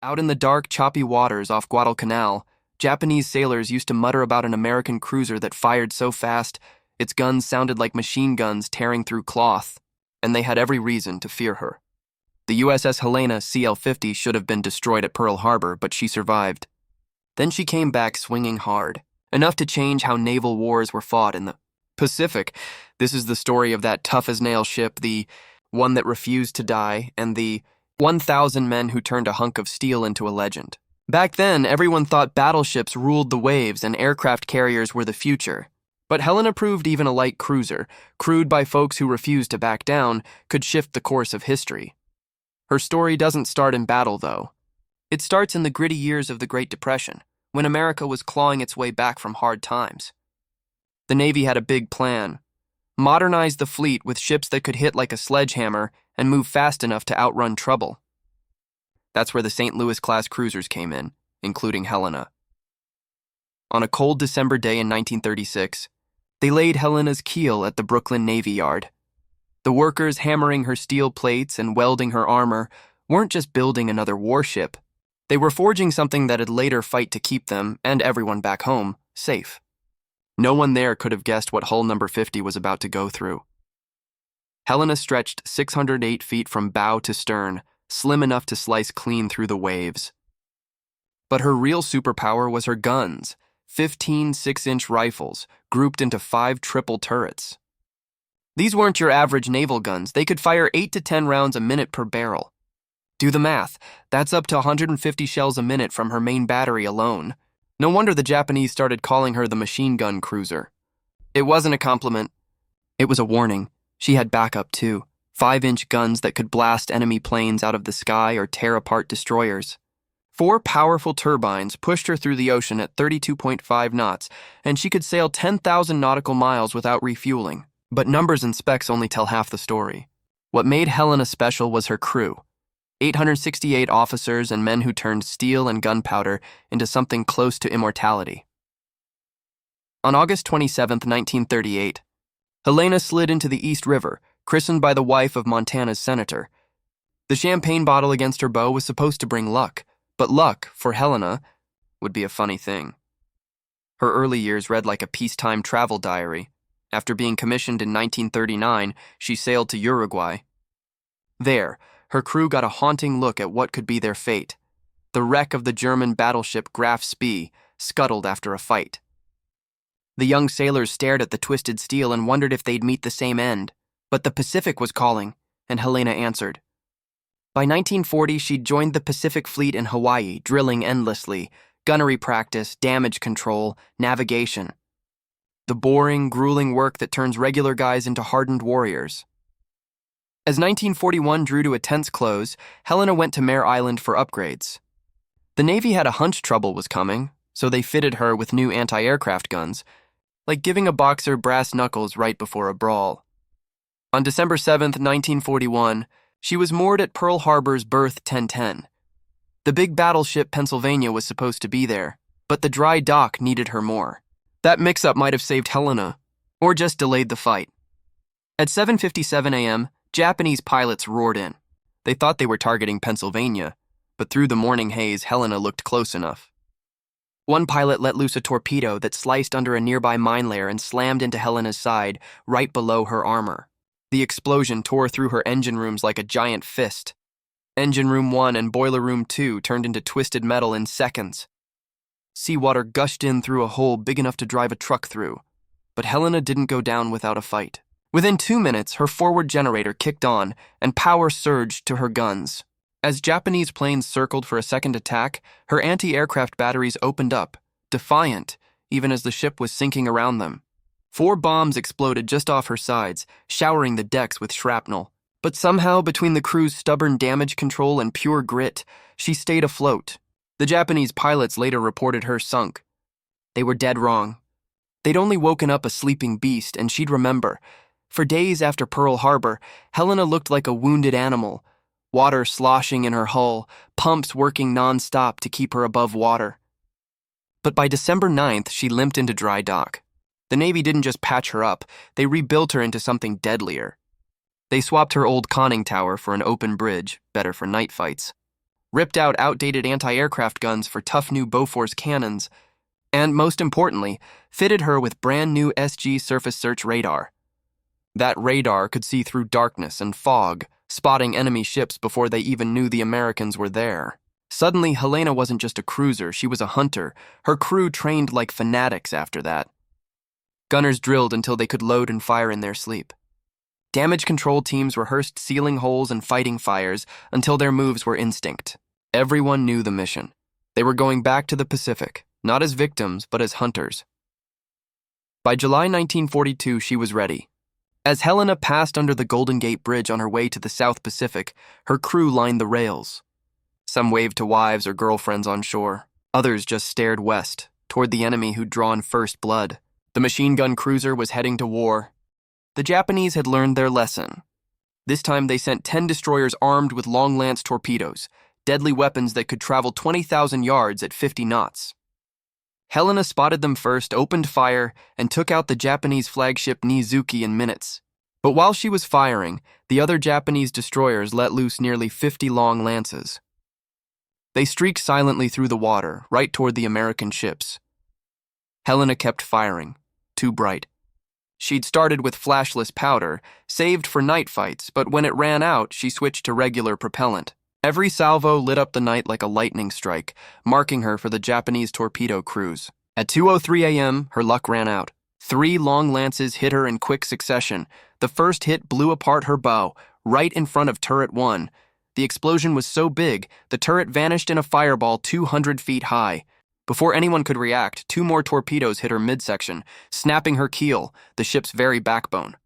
Out in the dark, choppy waters off Guadalcanal, Japanese sailors used to mutter about an American cruiser that fired so fast its guns sounded like machine guns tearing through cloth, and they had every reason to fear her. The USS Helena CL-50 should have been destroyed at Pearl Harbor, but she survived. Then she came back swinging hard, enough to change how naval wars were fought in the Pacific. This is the story of that tough-as-nails ship, the one that refused to die, and the 1,000 men who turned a hunk of steel into a legend. Back then, everyone thought battleships ruled the waves and aircraft carriers were the future. But Helena proved even a light cruiser, crewed by folks who refused to back down, could shift the course of history. Her story doesn't start in battle, though. It starts in the gritty years of the Great Depression, when America was clawing its way back from hard times. The Navy had a big plan: modernize the fleet with ships that could hit like a sledgehammer and move fast enough to outrun trouble. That's where the St. Louis-class cruisers came in, including Helena. On a cold December day in 1936, they laid Helena's keel at the Brooklyn Navy Yard. The workers hammering her steel plates and welding her armor weren't just building another warship. They were forging something that'd later fight to keep them, and everyone back home, safe. No one there could have guessed what hull number 50 was about to go through. Helena stretched 608 feet from bow to stern, slim enough to slice clean through the waves. But her real superpower was her guns, 15 6-inch rifles, grouped into 5 triple turrets. These weren't your average naval guns. They could fire 8 to 10 rounds a minute per barrel. Do the math. That's up to 150 shells a minute from her main battery alone. No wonder the Japanese started calling her the machine gun cruiser. It wasn't a compliment. It was a warning. She had backup, too. 5-inch guns that could blast enemy planes out of the sky or tear apart destroyers. 4 powerful turbines pushed her through the ocean at 32.5 knots, and she could sail 10,000 nautical miles without refueling. But numbers and specs only tell half the story. What made Helena special was her crew. 868 officers and men who turned steel and gunpowder into something close to immortality. On August 27, 1938, Helena slid into the East River, christened by the wife of Montana's senator. The champagne bottle against her bow was supposed to bring luck, but luck, for Helena, would be a funny thing. Her early years read like a peacetime travel diary. After being commissioned in 1939, she sailed to Uruguay. There, her crew got a haunting look at what could be their fate: the wreck of the German battleship Graf Spee, scuttled after a fight. The young sailors stared at the twisted steel and wondered if they'd meet the same end. But the Pacific was calling, and Helena answered. By 1940, she'd joined the Pacific Fleet in Hawaii, drilling endlessly: gunnery practice, damage control, navigation. The boring, grueling work that turns regular guys into hardened warriors. As 1941 drew to a tense close, Helena went to Mare Island for upgrades. The Navy had a hunch trouble was coming, so they fitted her with new anti-aircraft guns, like giving a boxer brass knuckles right before a brawl. On December 7, 1941, she was moored at Pearl Harbor's berth 1010. The big battleship Pennsylvania was supposed to be there, but the dry dock needed her more. That mix-up might have saved Helena, or just delayed the fight. At 7:57 a.m., Japanese pilots roared in. They thought they were targeting Pennsylvania, but through the morning haze, Helena looked close enough. One pilot let loose a torpedo that sliced under a nearby mine layer and slammed into Helena's side, right below her armor. The explosion tore through her engine rooms like a giant fist. Engine room 1 and boiler room 2 turned into twisted metal in seconds. Seawater gushed in through a hole big enough to drive a truck through, but Helena didn't go down without a fight. Within 2 minutes, her forward generator kicked on, and power surged to her guns. As Japanese planes circled for a second attack, her anti-aircraft batteries opened up, defiant, even as the ship was sinking around them. 4 bombs exploded just off her sides, showering the decks with shrapnel. But somehow, between the crew's stubborn damage control and pure grit, she stayed afloat. The Japanese pilots later reported her sunk. They were dead wrong. They'd only woken up a sleeping beast, and she'd remember. For days after Pearl Harbor, Helena looked like a wounded animal, water sloshing in her hull, pumps working non-stop to keep her above water. But by December 9th, she limped into dry dock. The Navy didn't just patch her up, they rebuilt her into something deadlier. They swapped her old conning tower for an open bridge, better for night fights. ripped out outdated anti-aircraft guns for tough new Bofors cannons, and most importantly, fitted her with brand new SG surface search radar. That radar could see through darkness and fog, spotting enemy ships before they even knew the Americans were there. Suddenly, Helena wasn't just a cruiser, she was a hunter. Her crew trained like fanatics after that. Gunners drilled until they could load and fire in their sleep. Damage control teams rehearsed sealing holes and fighting fires until their moves were instinct. Everyone knew the mission. They were going back to the Pacific, not as victims, but as hunters. By July 1942, she was ready. As Helena passed under the Golden Gate Bridge on her way to the South Pacific, her crew lined the rails. Some waved to wives or girlfriends on shore. Others just stared west, toward the enemy who'd drawn first blood. The machine gun cruiser was heading to war. The Japanese had learned their lesson. This time they sent 10 destroyers armed with long-lance torpedoes, deadly weapons that could travel 20,000 yards at 50 knots. Helena spotted them first, opened fire, and took out the Japanese flagship Nizuki in minutes. But while she was firing, the other Japanese destroyers let loose nearly 50 long lances. They streaked silently through the water, right toward the American ships. Helena kept firing, too bright. She'd started with flashless powder, saved for night fights, but when it ran out, she switched to regular propellant. Every salvo lit up the night like a lightning strike, marking her for the Japanese torpedo cruise. At 2:03 a.m., her luck ran out. 3 long lances hit her in quick succession. The first hit blew apart her bow, right in front of turret 1. The explosion was so big, the turret vanished in a fireball 200 feet high. Before anyone could react, 2 more torpedoes hit her midsection, snapping her keel, the ship's very backbone.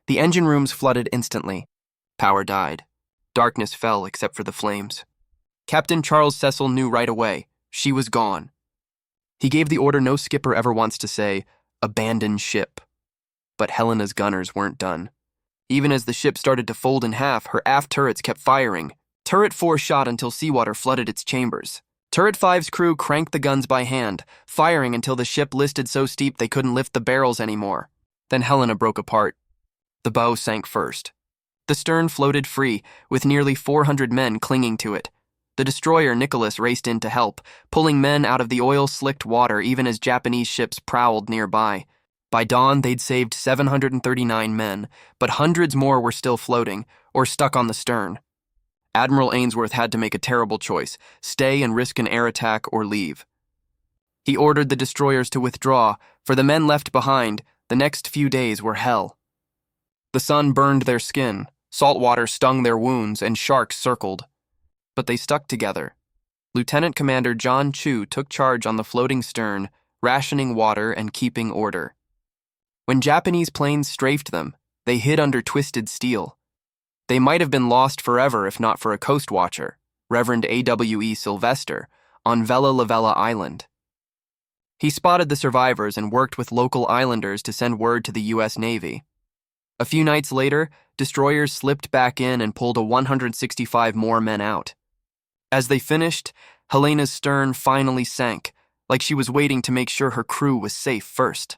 The engine rooms flooded instantly. Power died. Darkness fell except for the flames. Captain Charles Cecil knew right away. She was gone. He gave the order no skipper ever wants to say, "Abandon ship." But Helena's gunners weren't done. Even as the ship started to fold in half, her aft turrets kept firing. Turret 4 shot until seawater flooded its chambers. Turret 5's crew cranked the guns by hand, firing until the ship listed so steep they couldn't lift the barrels anymore. Then Helena broke apart. The bow sank first. The stern floated free, with nearly 400 men clinging to it. The destroyer Nicholas raced in to help, pulling men out of the oil-slicked water even as Japanese ships prowled nearby. By dawn, they'd saved 739 men, but hundreds more were still floating, or stuck on the stern. Admiral Ainsworth had to make a terrible choice: stay and risk an air attack or leave. He ordered the destroyers to withdraw. For the men left behind, the next few days were hell. The sun burned their skin, salt water stung their wounds, and sharks circled. But they stuck together. Lieutenant Commander John Chu took charge on the floating stern, rationing water and keeping order. When Japanese planes strafed them, they hid under twisted steel. They might have been lost forever if not for a coast watcher, Reverend AWE Sylvester, on Vella Lavella Island. He spotted the survivors and worked with local islanders to send word to the U.S. Navy. A few nights later, destroyers slipped back in and pulled 165 more men out. As they finished, Helena's stern finally sank, like she was waiting to make sure her crew was safe first.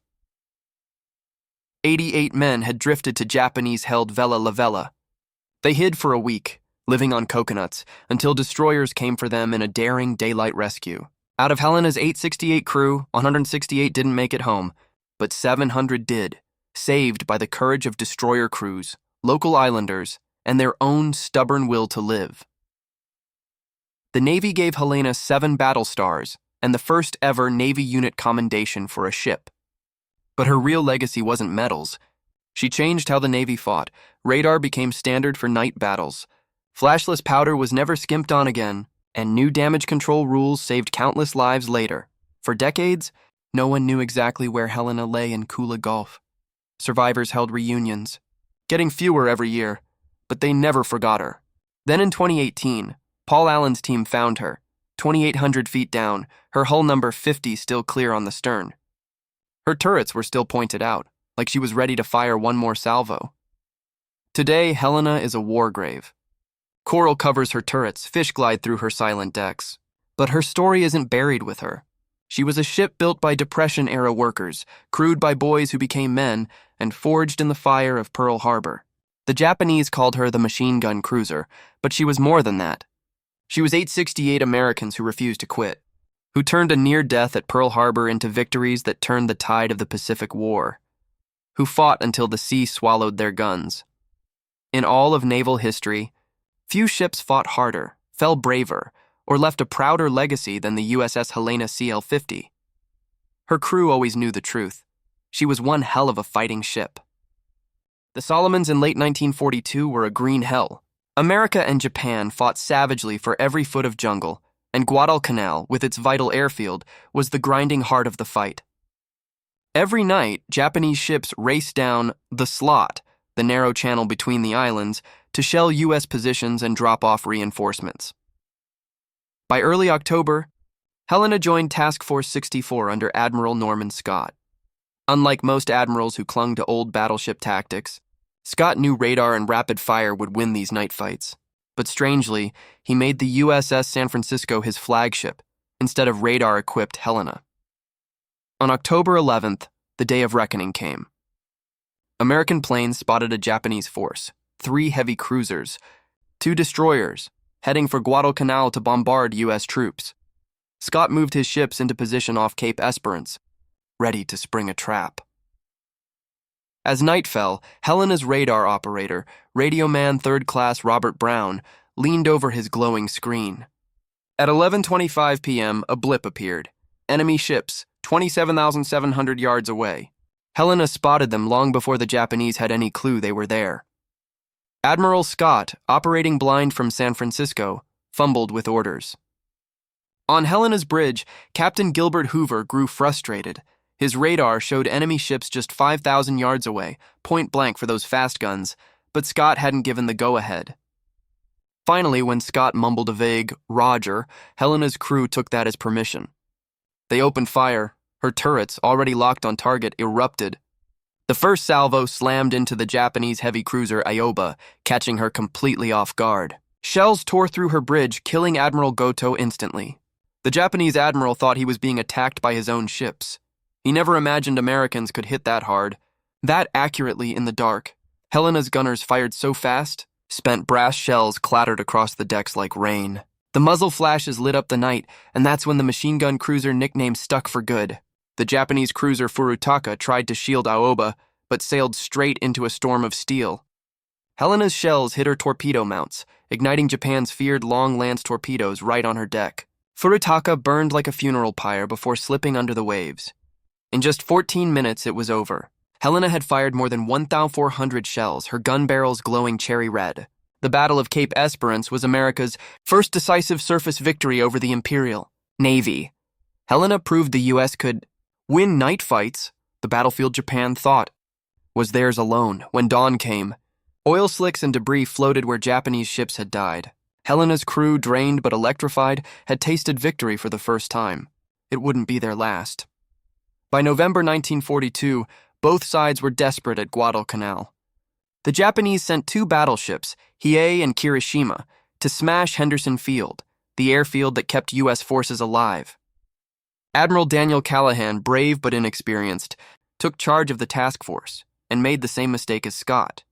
88 men had drifted to Japanese-held Vella Lavella. They hid for a week, living on coconuts, until destroyers came for them in a daring daylight rescue. Out of Helena's 868 crew, 168 didn't make it home, but 700 did, saved by the courage of destroyer crews, local islanders, and their own stubborn will to live. The Navy gave Helena 7 battle stars and the first ever Navy unit commendation for a ship. But her real legacy wasn't medals. She changed how the Navy fought. Radar became standard for night battles. Flashless powder was never skimped on again, and new damage control rules saved countless lives later. For decades, no one knew exactly where Helena lay in Kula Gulf. Survivors held reunions, getting fewer every year, but they never forgot her. Then in 2018, Paul Allen's team found her, 2,800 feet down, her hull number 50 still clear on the stern. Her turrets were still pointed out, like she was ready to fire one more salvo. Today, Helena is a war grave. Coral covers her turrets, fish glide through her silent decks. But her story isn't buried with her. She was a ship built by Depression-era workers, crewed by boys who became men, and forged in the fire of Pearl Harbor. The Japanese called her the machine gun cruiser, but she was more than that. She was 868 Americans who refused to quit, who turned a near death at Pearl Harbor into victories that turned the tide of the Pacific War, who fought until the sea swallowed their guns. In all of naval history, few ships fought harder, fell braver, or left a prouder legacy than the USS Helena CL-50. Her crew always knew the truth. She was one hell of a fighting ship. The Solomons in late 1942 were a green hell. America and Japan fought savagely for every foot of jungle, and Guadalcanal, with its vital airfield, was the grinding heart of the fight. Every night, Japanese ships raced down the slot, the narrow channel between the islands, to shell U.S. positions and drop off reinforcements. By early October, Helena joined Task Force 64 under Admiral Norman Scott. Unlike most admirals who clung to old battleship tactics, Scott knew radar and rapid fire would win these night fights. But strangely, he made the USS San Francisco his flagship, instead of radar-equipped Helena. On October 11th, the day of reckoning came. American planes spotted a Japanese force, 3 heavy cruisers, 2 destroyers, heading for Guadalcanal to bombard U.S. troops. Scott moved his ships into position off Cape Esperance, ready to spring a trap. As night fell, Helena's radar operator, Radioman 3rd Class Robert Brown, leaned over his glowing screen. At 11:25 p.m., a blip appeared. Enemy ships, 27,700 yards away. Helena spotted them long before the Japanese had any clue they were there. Admiral Scott, operating blind from San Francisco, fumbled with orders. On Helena's bridge, Captain Gilbert Hoover grew frustrated. His radar showed enemy ships just 5,000 yards away, point blank for those fast guns, but Scott hadn't given the go-ahead. Finally, when Scott mumbled a vague, "Roger," Helena's crew took that as permission. They opened fire. Her turrets, already locked on target, erupted. The first salvo slammed into the Japanese heavy cruiser Ioba, catching her completely off guard. Shells tore through her bridge, killing Admiral Goto instantly. The Japanese admiral thought he was being attacked by his own ships. He never imagined Americans could hit that hard, that accurately in the dark. Helena's gunners fired so fast, spent brass shells clattered across the decks like rain. The muzzle flashes lit up the night, and that's when the machine gun cruiser nickname stuck for good. The Japanese cruiser Furutaka tried to shield Aoba, but sailed straight into a storm of steel. Helena's shells hit her torpedo mounts, igniting Japan's feared long-lance torpedoes right on her deck. Furutaka burned like a funeral pyre before slipping under the waves. In just 14 minutes, it was over. Helena had fired more than 1,400 shells, her gun barrels glowing cherry red. The Battle of Cape Esperance was America's first decisive surface victory over the Imperial Navy. Helena proved the U.S. could win night fights, the battlefield Japan thought was theirs alone. When dawn came, oil slicks and debris floated where Japanese ships had died. Helena's crew, drained but electrified, had tasted victory for the first time. It wouldn't be their last. By November 1942, both sides were desperate at Guadalcanal. The Japanese sent 2 battleships, Hiei and Kirishima, to smash Henderson Field, the airfield that kept U.S. forces alive. Admiral Daniel Callahan, brave but inexperienced, took charge of the task force and made the same mistake as Scott.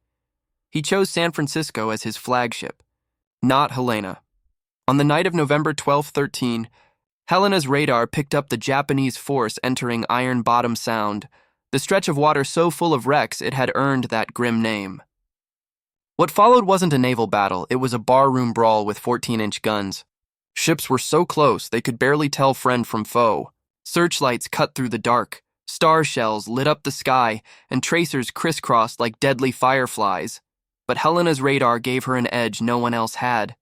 He chose San Francisco as his flagship, not Helena. On the night of November 12-13, Helena's radar picked up the Japanese force entering Iron Bottom Sound, the stretch of water so full of wrecks it had earned that grim name. What followed wasn't a naval battle, it was a barroom brawl with 14-inch guns. Ships were so close they could barely tell friend from foe. Searchlights cut through the dark, star shells lit up the sky, and tracers crisscrossed like deadly fireflies. But Helena's radar gave her an edge no one else had.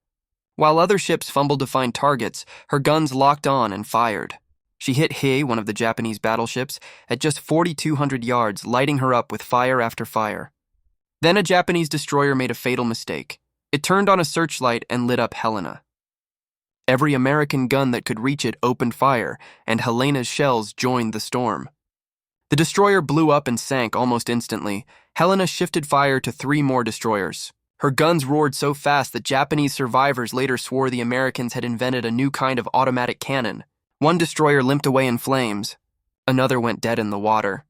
While other ships fumbled to find targets, her guns locked on and fired. She hit Hei, one of the Japanese battleships, at just 4,200 yards, lighting her up with fire after fire. Then a Japanese destroyer made a fatal mistake. It turned on a searchlight and lit up Helena. Every American gun that could reach it opened fire, and Helena's shells joined the storm. The destroyer blew up and sank almost instantly. Helena shifted fire to 3 more destroyers. Her guns roared so fast that Japanese survivors later swore the Americans had invented a new kind of automatic cannon. One destroyer limped away in flames. Another went dead in the water.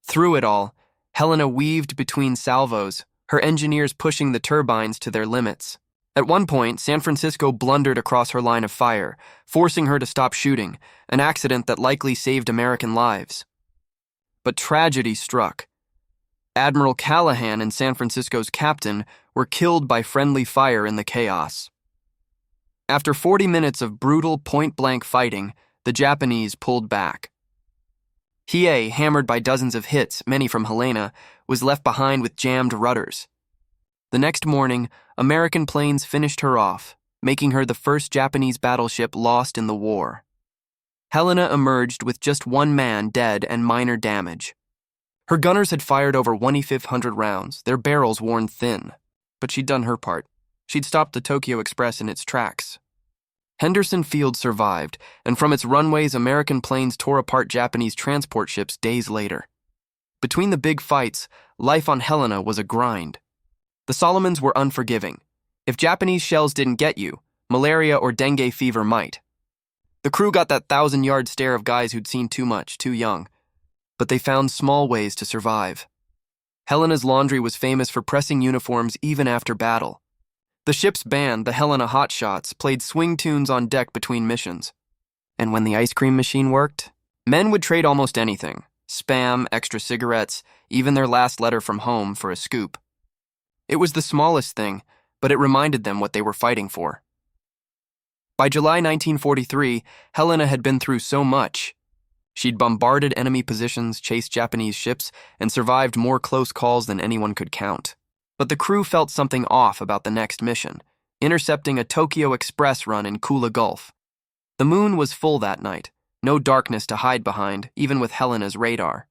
Through it all, Helena weaved between salvos, her engineers pushing the turbines to their limits. At one point, San Francisco blundered across her line of fire, forcing her to stop shooting, an accident that likely saved American lives. But tragedy struck. Admiral Callahan and San Francisco's captain were killed by friendly fire in the chaos. After 40 minutes of brutal point-blank fighting, the Japanese pulled back. Hiei, hammered by dozens of hits, many from Helena, was left behind with jammed rudders. The next morning, American planes finished her off, making her the first Japanese battleship lost in the war. Helena emerged with just one man dead and minor damage. Her gunners had fired over 2,500 rounds, their barrels worn thin. But she'd done her part. She'd stopped the Tokyo Express in its tracks. Henderson Field survived, and from its runways, American planes tore apart Japanese transport ships days later. Between the big fights, life on Helena was a grind. The Solomons were unforgiving. If Japanese shells didn't get you, malaria or dengue fever might. The crew got that 1,000-yard stare of guys who'd seen too much, too young. But they found small ways to survive. Helena's laundry was famous for pressing uniforms even after battle. The ship's band, the Helena Hotshots, played swing tunes on deck between missions. And when the ice cream machine worked, men would trade almost anything: Spam, extra cigarettes, even their last letter from home for a scoop. It was the smallest thing, but it reminded them what they were fighting for. By July 1943, Helena had been through so much. She'd bombarded enemy positions, chased Japanese ships, and survived more close calls than anyone could count. But the crew felt something off about the next mission, intercepting a Tokyo Express run in Kula Gulf. The moon was full that night, no darkness to hide behind, even with Helena's radar.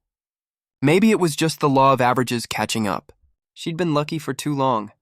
Maybe it was just the law of averages catching up. She'd been lucky for too long.